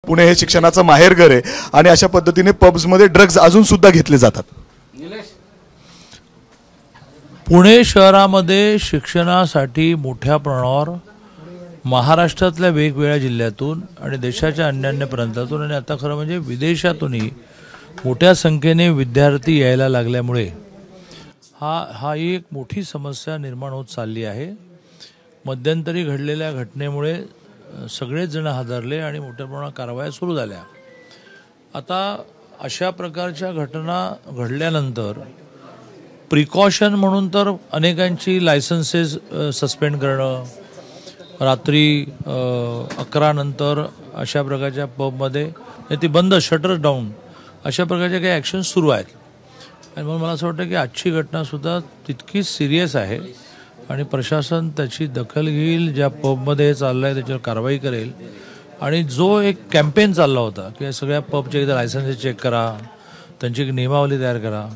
पुणे हे शिक्षणाचं माहेरघर आहे आणि अशा पद्धतीने पब्समध्ये ड्रग्ज अजून सुद्धा घेतले जातात। पुणे शहरामध्ये शिक्षणासाठी मोठ्या प्रमाणावर महाराष्ट्रातल्या वेगवेगळ्या जिल्ह्यातून आणि देशाच्या अन्य प्रांतातून आणि आता खरं म्हणजे विदेशातूनही मोठ्या संख्येने विद्यार्थी यायला लागल्यामुळे हा एक मोठी समस्या निर्माण होत चालली आहे। मध्यंतरी घडलेल्या घटनेमुळे सगळेच जण हादरले आणि मोठ्या प्रमाणात कारवाया सुरू झाल्या। आता अशा प्रकारच्या घटना घडल्यानंतर प्रिकॉशन म्हणून तर अनेकांची लायसन्सेस सस्पेंड करणं, रात्री 11 नंतर अशा प्रकारच्या पबमध्ये ती बंद, शटर डाऊन, अशा प्रकारच्या काही ॲक्शन सुरू आहेत। आणि म्हणून मला असं वाटतं की आजची घटनासुद्धा तितकीच सिरियस आहे आणि प्रशासन त्याची दखल घेईल, ज्या पबमध्ये हे चाललं आहे त्याच्यावर कारवाई करेल। आणि जो एक कॅम्पेन चालला होता की सगळ्या पबचे एकदा लायसन्सेस चेक करा, त्यांची एक नियमावली तयार करा,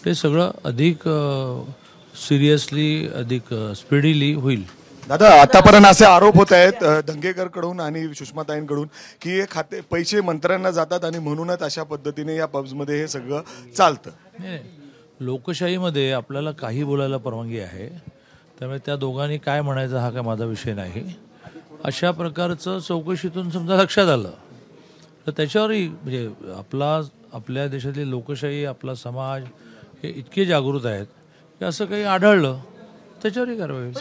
ते सगळं अधिक सिरियसली, अधिक स्पीडीली होईल। दादा, आतापर्यंत असे आरोप होत आहेत धंगेकरकडून आणि सुषमाताईंकडून की हे खाते पैसे मंत्र्यांना जातात आणि म्हणूनच अशा पद्धतीने या पब्समध्ये हे सगळं चालतं। लोकशाहीमध्ये आपल्याला काही बोलायला परवानगी आहे, त्यामुळे त्या दोघांनी काय म्हणायचं हा काय माझा विषय नाही। अशा प्रकारचं चौकशीतून समजा लक्षात आलं तर त्याच्यावरही म्हणजे आपल्या देशातली लोकशाही, आपला समाज हे इतके जागृत आहेत की असं काही आढळलं त्याच्यावरही कारवाई।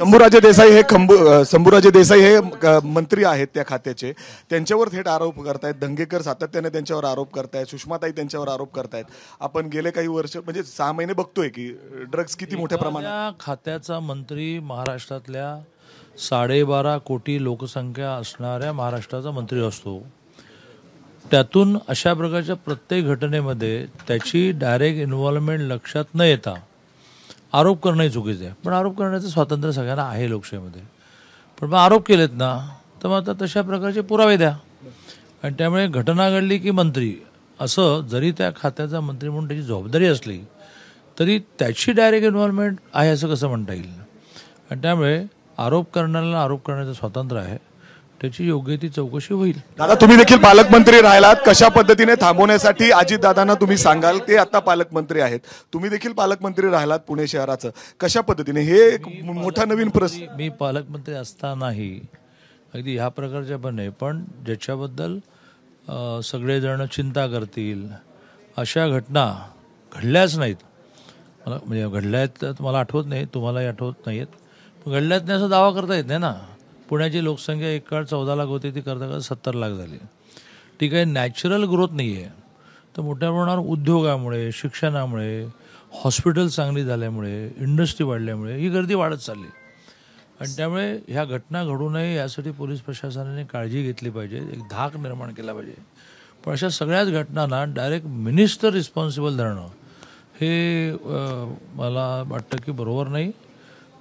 शंभूराजे देसाई हे मंत्री आहेत त्या खात्याचे, त्यांच्यावर थेट आरोप करतायत। धंगेकर सातत्याने त्यांच्यावर आरोप करतायत, सुषमाताई त्यांच्यावर आरोप करतायत। आपण गेले काही वर्ष म्हणजे 6 महिने बघतोय की ड्रग्ज किती मोठ्या प्रमाणात। खात्याचा मंत्री महाराष्ट्रातल्या 12.5 कोटी लोकसंख्या असणाऱ्या महाराष्ट्राचा मंत्री असतो, त्यातून अशा प्रकारच्या प्रत्येक घटनेमध्ये त्याची डायरेक्ट इन्व्हॉल्वमेंट लक्षात न येता आरोप करणंही चुकीचं आहे। पण आरोप करण्याचं स्वातंत्र्य सगळ्यांना आहे लोकशाहीमध्ये, पण मग आरोप केलेत ना तर मग आता तशा प्रकारचे पुरावे द्या। आणि त्यामुळे घटना घडली की मंत्री असं जरी त्या खात्याचा मंत्री म्हणून त्याची जबाबदारी असली तरी त्याची डायरेक्ट इन्व्हॉल्वमेंट आहे असं कसं म्हणता येईल। आणि त्यामुळे आरोप करण्याला आरोप करण्याचं स्वातंत्र्य आहे, त्याची योग्य ती चौकशी होईल। दादा, तुम्ही देखील पालकमंत्री राहिलात, कशा पद्धतीने थांबवण्यासाठी अजितदादांना तुम्ही सांगाल? ते आता पालकमंत्री आहेत, तुम्ही देखील पालकमंत्री राहिलात पुणे शहराचं, कशा पद्धतीने हे एक मोठा नवीन प्रश्न। मी पालकमंत्री असतानाही अगदी ह्या प्रकारच्या पण नाही, पण ज्याच्याबद्दल सगळेजण चिंता करतील अशा घटना घडल्याच नाहीत। मला म्हणजे घडल्या आहेत तर मला आठवत नाही, तुम्हालाही आठवत नाहीत, पण घडल्याच नाही असं दावा करता येत नाही ना। पुण्याची लोकसंख्या एक काळ 14 लाख होती, ती करता 70 लाख झाली। ती काही नॅचरल ग्रोथ नाही आहे, तर मोठ्या प्रमाणावर उद्योगामुळे, शिक्षणामुळे, हॉस्पिटल चांगली झाल्यामुळे, इंडस्ट्री वाढल्यामुळे ही गर्दी वाढत चालली। आणि त्यामुळे ह्या घटना घडू नये यासाठी पोलीस प्रशासनाने काळजी घेतली पाहिजे, एक धाक निर्माण केला पाहिजे। पण अशा सगळ्याच घटनांना डायरेक्ट मिनिस्टर रिस्पॉन्सिबल धरणं हे मला वाटतं की बरोबर नाही।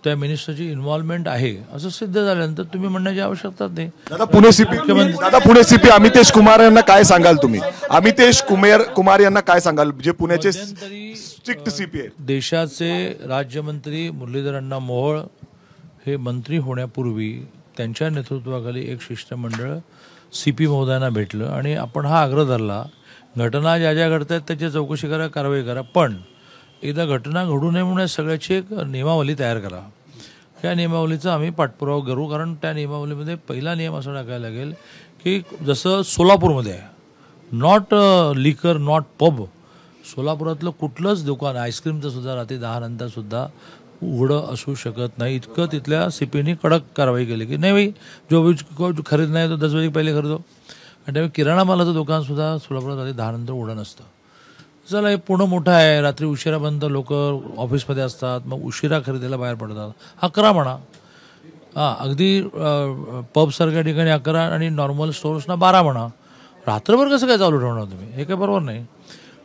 त्या मिनिस्टरची इन्व्हॉल्वमेंट आहे असं सिद्ध झाल्यानंतर तुम्ही म्हणण्याची आवश्यकता नाही। दादा, पुणे सीपी अमितेश कुमार यांना काय सांगाल तुम्ही? अमितेश कुमार यांना काय सांगाल, जे पुण्याचे स्ट्रिक्ट सीपी आहेत? देशाचे राज्यमंत्री मुरलीधर अण्णा मोहोळ हे मंत्री होण्यापूर्वी त्यांच्या नेतृत्वाखाली एक शिष्टमंडळ सीपी महोदयांना भेटलं आणि आपण हा आग्रह धरला, घटना ज्या ज्या घडतात त्याची चौकशी करा, कारवाई करा, पण एकदा घटना घडू नये म्हणून सगळ्याची एक नियमावली तयार करा। त्या नियमावलीचा आम्ही पाठपुरावा करू, कारण त्या नियमावलीमध्ये पहिला नियम असा टाकायला लागेल की जसं सोलापूरमध्ये आहे, नॉट लिकर नॉट पब, सोलापुरातलं कुठलंच दुकान आईस्क्रीमचं सुद्धा रात्री 10 नंतर सुद्धा उघडं असू शकत नाही, इतकं तिथल्या सीपीनी कडक कारवाई केली की नाही भाई जो खरेदी नाही तो 10 बजे पहिले खरेदो। आणि त्यामुळे किराणा मालाचं दुकान सुद्धा सोलापुरात रात्री 10 नंतर उघडं नसतं। चला, हे पुणे मोठं आहे, रात्री उशिरापर्यंत लोक ऑफिसमध्ये असतात, मग उशिरा खरेदीला बाहेर पडतात, 11 म्हणा, अगदी पबसारख्या ठिकाणी 11 आणि नॉर्मल स्टोर्सना 12 म्हणा, रात्रभर कसं काय चालू ठेवणार तुम्ही? हे काय बरोबर नाही।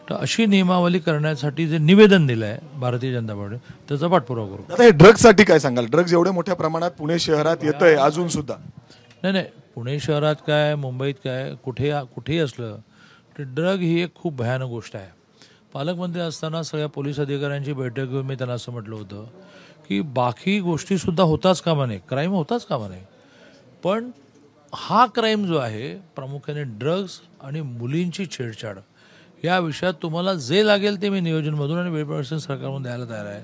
तर अशी नियमावली करण्यासाठी जे निवेदन दिलं आहे भारतीय जनता पार्टी त्याचा पाठपुरावा करू। आता हे ड्रग्जसाठी काय सांगाल? ड्रग्ज एवढ्या मोठ्या प्रमाणात पुणे शहरात येतंय अजून सुद्धा? नाही, पुणे शहरात काय, मुंबईत काय, कुठेही असलं तर ड्रग ही एक खूप भयानक गोष्ट आहे। पालकमंत्री असताना सगळ्या पोलीस अधिकाऱ्यांची बैठक घेऊन मी त्यांना असं म्हटलं होतं की बाकी गोष्टीसुद्धा होताच कामा नये, क्राईम होताच कामा नये, पण हा क्राईम जो आहे प्रामुख्याने ड्रग्ज आणि मुलींची छेडछाड या विषयात तुम्हाला जे लागेल ते मी नियोजनमधून आणि वेळप्रदर्शन सरकारमधून द्यायला तयार आहे.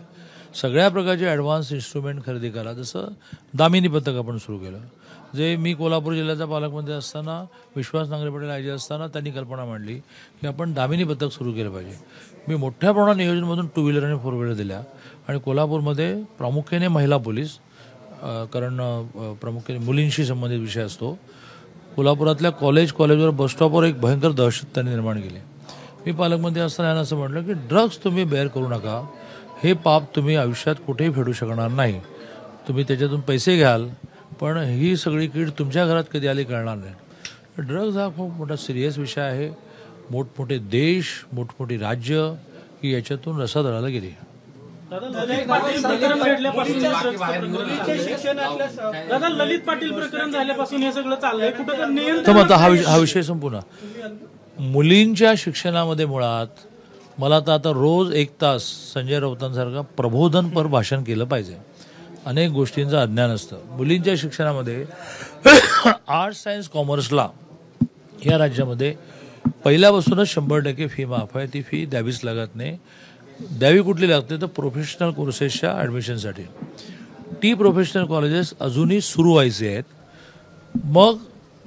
सगळ्या प्रकारचे ॲडव्हान्स इन्स्ट्रुमेंट खरेदी करा. जसं दामिनी पथक आपण सुरू केलं, जे मी कोल्हापूर जिल्ह्याचा पालकमंत्री असताना, विश्वास नांगरे पाटील आयजी असताना त्यांनी कल्पना मांडली की आपण दामिनी पथक सुरू केलं पाहिजे. मी मोठ्या प्रमाणात नियोजनमधून 2 व्हीलर आणि 4 व्हीलर दिल्या आणि कोल्हापूरमध्ये प्रामुख्याने महिला पोलीस, कारण प्रामुख्याने मुलींशी संबंधित विषय असतो. कोल्हापुरातल्या कॉलेजवर बसस्टॉपवर एक भयंकर दहशत त्यांनी निर्माण केली. मी पालकमंत्री असताना यांना असं म्हटलं की ड्रग्ज तुम्ही बेअर करू नका, हे पाप तुम्ही आयुष्यात कुठेही फेडू शकणार नाही. तुम्ही त्याच्यातून पैसे घ्याल पण ही सगळी कीड तुमच्या घरात कधी आली कळणार नाही. ड्रग्ज हा खूप मोठा सिरियस विषय आहे. मोठमोठे देश, मोठमोठी राज्य ही याच्यातून रसातळाला गेली. दादा ललित पाटील प्रकरण झाल्यापासून हे सगळं चाललंय कुठं तर नियंत्रण. तर आता हा विषय संपूर्ण मुलींच्या शिक्षणामध्ये मुळात मला तर आता रोज 1 तास संजय राऊतांसारखा प्रबोधनपर भाषण केलं पाहिजे. अनेक गोष्टींचं अज्ञान असतं मुलींच्या शिक्षणामध्ये. आर्ट्स, सायन्स, कॉमर्सला या राज्यामध्ये पहिल्यापासूनच 100% फी माफ आहे. ती फी द्यावीच लागत नाही. द्यावी कुठली लागते तर प्रोफेशनल कोर्सेसच्या ॲडमिशनसाठी. ती प्रोफेशनल कॉलेजेस अजूनही सुरू व्हायचे आहेत.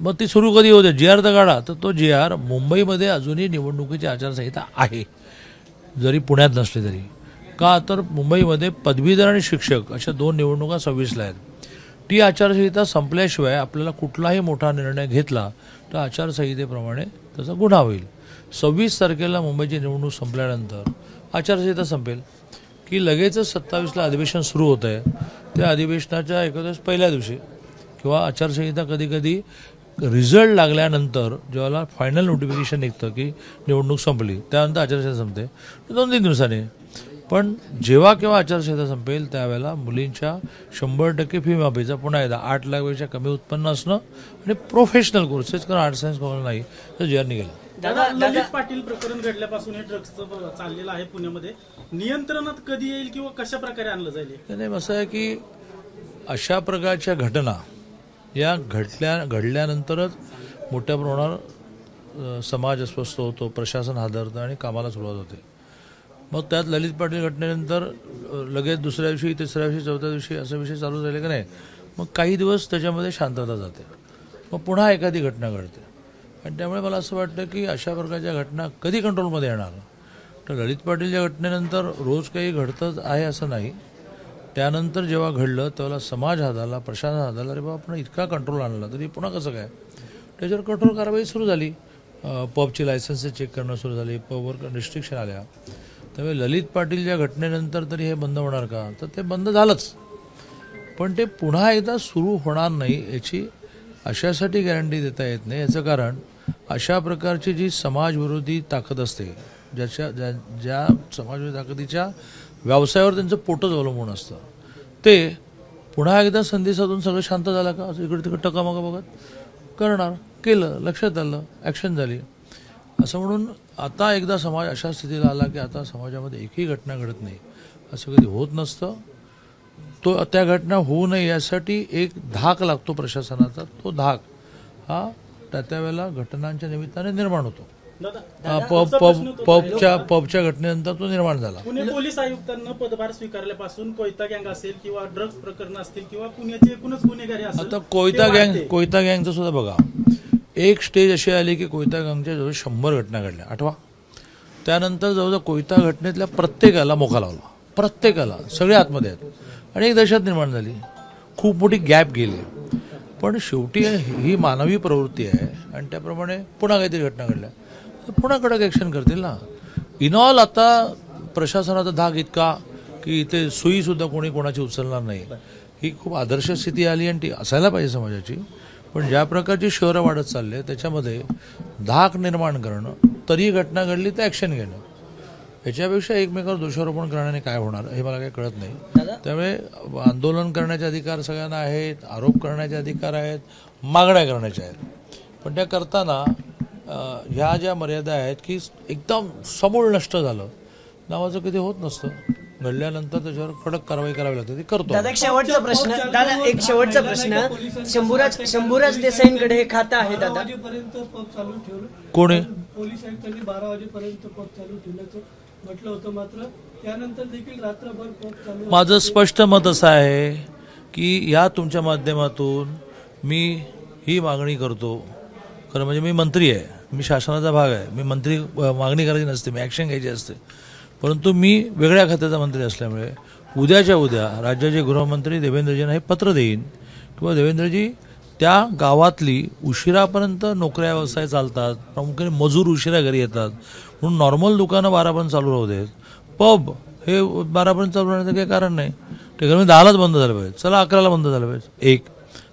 मग ती सुरू कधी होते? GR तर काढा. तर तो GR मुंबईमध्ये अजूनही निवडणुकीची आचारसंहिता आहे, जरी पुण्यात नसली तरी. का तर मुंबईमध्ये पदवीधर आणि शिक्षक अशा 2 निवडणुका 26ला आहेत. ती आचारसंहिता संपल्याशिवाय आपल्याला कुठलाही मोठा निर्णय घेतला तर आचारसंहितेप्रमाणे त्याचा गुन्हा होईल. 26 तारखेला मुंबईची निवडणूक संपल्यानंतर आचारसंहिता संपेल की लगेचच 27ला अधिवेशन सुरू होतं आहे. त्या अधिवेशनाच्या एखाद्या पहिल्या दिवशी किंवा आचारसंहिता कधी रिझल्ट लागल्यानंतर जेव्हा फायनल नोटिफिकेशन निघतं की निवडणूक संपली, त्यानंतर आचारसंहिता संपते 2-3 दिवसांनी. पण जेव्हा केव्हा आचारसंहिता संपेल त्यावेळेला मुलींच्या 100% फी माफीचा पुन्हा एकदा 8 लाखपेक्षा कमी उत्पन्न असणं आणि प्रोफेशनल कोर्सेस, कारण आर्ट्स सायन्स कॉमर्स नाही तर GR निघेल. दादा ललित पाटील प्रकरण घडल्यापासून हे ड्रग्सचं चाललेलं आहे पुण्यामध्ये, नियंत्रणात कधी येईल किंवा कशा प्रकारे आणलं जाईल? नाही, असं आहे की अशा प्रकारच्या घटना या घडल्यानंतरच मोठ्या प्रमाणावर समाज अस्वस्थ होतो, प्रशासन हादरतं आणि कामाला सुरुवात होते. मग त्यात ललित पाटील घटनेनंतर लगेच दुसऱ्या दिवशी, तिसऱ्या दिवशी, चौथ्या दिवशी असे विषय चालू झाले की नाही, मग काही दिवस त्याच्यामध्ये शांतता जाते, मग पुन्हा एखादी घटना घडते. आणि त्यामुळे मला असं वाटतं की अशा प्रकारच्या घटना कधी कंट्रोलमध्ये येणार. तर ललित पाटीलच्या घटनेनंतर रोज काही घडतंच आहे असं नाही. त्यानंतर जेव्हा घडलं तेव्हा समाज हादरला, प्रशासन हादरला, अरे बाबा आपण इतका कंट्रोल आणला तरी पुन्हा कसं काय. त्याच्यावर कठोर कारवाई सुरू झाली. पबची लायसन्सेस चेक करणं सुरू झाली, पबवर रिस्ट्रिक्शन आल्या. त्यामुळे ललित पाटीलच्या घटनेनंतर तरी हे बंद होणार का? तर ते बंद झालंच, पण ते पुन्हा एकदा सुरू होणार नाही याची अशासाठी गॅरंटी देता येत नाही. याचं कारण अशा प्रकारची जी समाजविरोधी ताकद असते, ज्या समाजविरोधी ताकदीच्या व्यवसायावर त्यांचं पोटच अवलंबून असतं, ते पुन्हा एकदा संधी साधून सगळं शांत झालं का असं इकडे तिकडे टकामका बघत करणार. केलं, लक्षात आलं, ॲक्शन झाली. असं म्हणून आता एकदा समाज अशा स्थितीला आला की आता समाजामध्ये एकही घटना घडत नाही, असं कधी होत नसतं. त्या घटना होऊ नये यासाठी एक धाक लागतो प्रशासनाचा. तो धाक हा त्या वेळेला घटनांच्या निमित्ताने निर्माण होतो. पबच्या घटनेनंतर तो निर्माण झाला. पुणे पोलीस आयुक्तांना पदभार स्वीकारल्यापासून कोयता गँग असेल किंवा ड्रग्ज प्रकरण असतील किंवा पुण्याचे एकूणच गुन्हेगारी असेल, आता कोयता गँगचं सुद्धा बघा. एक स्टेज अशी आली की कोयता गँगच्या जवळ 100 घटना घडल्या, आठवा. त्यानंतर जवळजवळ कोयता घटनेतल्या प्रत्येकाला मोका लावला, प्रत्येकाला, सगळे आतमध्ये आहेत आणि एक दहशत निर्माण झाली. खूप मोठी गॅप गेली. पण शेवटी ही मानवी प्रवृत्ती आहे आणि त्याप्रमाणे पुन्हा काहीतरी घटना घडल्या तर पुन्हा कडक ॲक्शन करतील ना. इनऑल आता प्रशासनाचा धाक इतका की इथे सुईसुद्धा कोणी कोणाची उचलणार नाही. ही खूप आदर्श स्थिती आली आणि ती असायला पाहिजे समाजाची. पण ज्या प्रकारची शहरं वाढत चालली आहे त्याच्यामध्ये धाक निर्माण करणं, तरी घटना घडली तर ॲक्शन घेणं, याच्यापेक्षा एकमेकावर दोषारोपण करण्याने काय होणार हे मला काही कळत नाही. त्यामुळे आंदोलन करण्याचे अधिकार सगळ्यांना आहेत, आरोप करण्याचे अधिकार आहेत, मागण्या करण्याच्या आहेत. पण त्या करताना ह्या ज्या मर्यादा आहेत की एकदम समूळ नष्ट झालं नावाचं कधी होत नसतं. घडल्यानंतर त्याच्यावर कडक कारवाई करावी लागते ती करतो. दादा एक शेवटचा प्रश्न, दादा एक शेवटचा प्रश्न, शंभूराज देसाईंकडे हे खातं आहे दादा. वाजेपर्यंत पब चालू ठेवलं. कोण आहे? पोलीस आयुक्तांनी 12 वाजेपर्यंत पब चालू ठेवल्याचं म्हटलं होतं, मात्र त्यानंतर देखील रात्रभर पब चालू. माझं स्पष्ट मत असं आहे की या तुमच्या माध्यमातून मी ही मागणी करतो. खरं म्हणजे मी मंत्री आहे, मी शासनाचा भाग आहे, मी मंत्री मागणी करायची नसते, मी ॲक्शन घ्यायची असते. परंतु मी वेगळ्या खात्याचा मंत्री असल्यामुळे उद्याच्या उद्या राज्याचे गृहमंत्री देवेंद्रजींना हे पत्र देईन किंवा देवेंद्रजी त्या गावातली उशिरापर्यंत नोकऱ्या व्यवसाय चालतात, प्रामुख्याने मजूर उशिरा घरी येतात, म्हणून नॉर्मल दुकानं 12पर्यंत चालू राहू देत, पब हे 12पर्यंत चालू राहण्याचं काही कारण नाही. ते 10लाच बंद झालं पाहिजे, चला 11ला बंद झालं पाहिजे. एक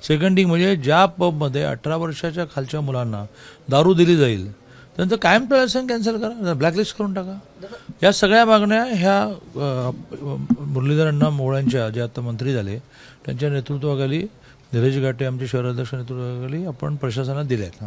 सेकंड थिंग म्हणजे ज्या पबमध्ये 18 वर्षाच्या खालच्या मुलांना दारू दिली जाईल त्यांचं कायम लायसन कॅन्सल करा, ब्लॅकलिस्ट करून टाका. या सगळ्या मागण्या ह्या मुरलीधर अण्णा मोहोळांच्या जे आता मंत्री झाले त्यांच्या नेतृत्वाखाली, धीरज घाटे आमचे शहराध्यक्ष नेतृत्वाखाली आपण प्रशासनात दिले आहेत.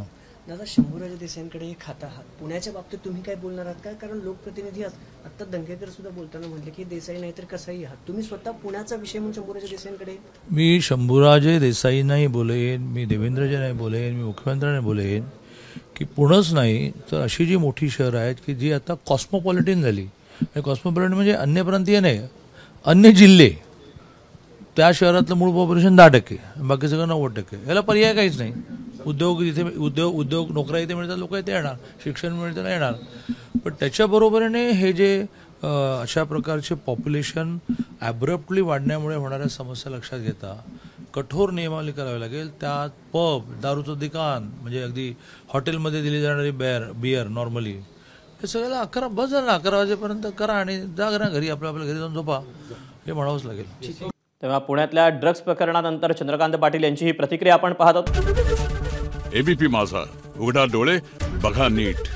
दादा शंभूराज देसाईंकडे हे खातं आहात, पुण्याच्या बाबतीत तुम्ही काय बोलणार आहात का? कारण लोकप्रतिनिधी आता दंगेकर सुद्धा बोलताना म्हटले की देसाई नाही तर कसाही आहात, तुम्ही स्वतः पुण्याचा विषय म्हणून शंभूराज देसाईंकडे. मी शंभूराजे देसाई नाही बोलेन, मी देवेंद्रजी नाही बोलेन, मी मुख्यमंत्र्यांना बोलेन की पुणंच नाही तर अशी जी मोठी शहरं आहेत की जी आता कॉस्मोपॉलिटन झाली. आणि कॉस्मोपॉलिटन म्हणजे अन्य प्रांतीय नाही, अन्य जिल्हे, त्या शहरातलं मूळ पॉप्युलेशन 10%, बाकी सगळं 90%. याला पर्याय काहीच नाही. उद्योग इथे उद्योग नोकऱ्या इथे मिळतात, लोक इथे येणार, शिक्षण मिळतं येणार. पण त्याच्याबरोबरीने हे जे अशा प्रकारचे पॉप्युलेशन ॲब्रप्टली वाढण्यामुळे होणाऱ्या समस्या लक्षात घेता कठोर नियमावली करावी लागेल. त्यात पब, दारूचं दुकान, म्हणजे अगदी हॉटेलमध्ये दिली जाणारी बियर नॉर्मली, हे सगळ्याला 11 बस झालं, 11 वाजेपर्यंत करा आणि जा करा घरी, आपल्या घरी जाऊन झोपा, हे म्हणावंच लागेल. तेव्हा पुण्यातल्या ड्रग्ज प्रकरणानंतर चंद्रकांत पाटील यांची ही प्रतिक्रिया आपण पाहत आहोत. एबीपी माझा, उघडा डोळे बघा नीट.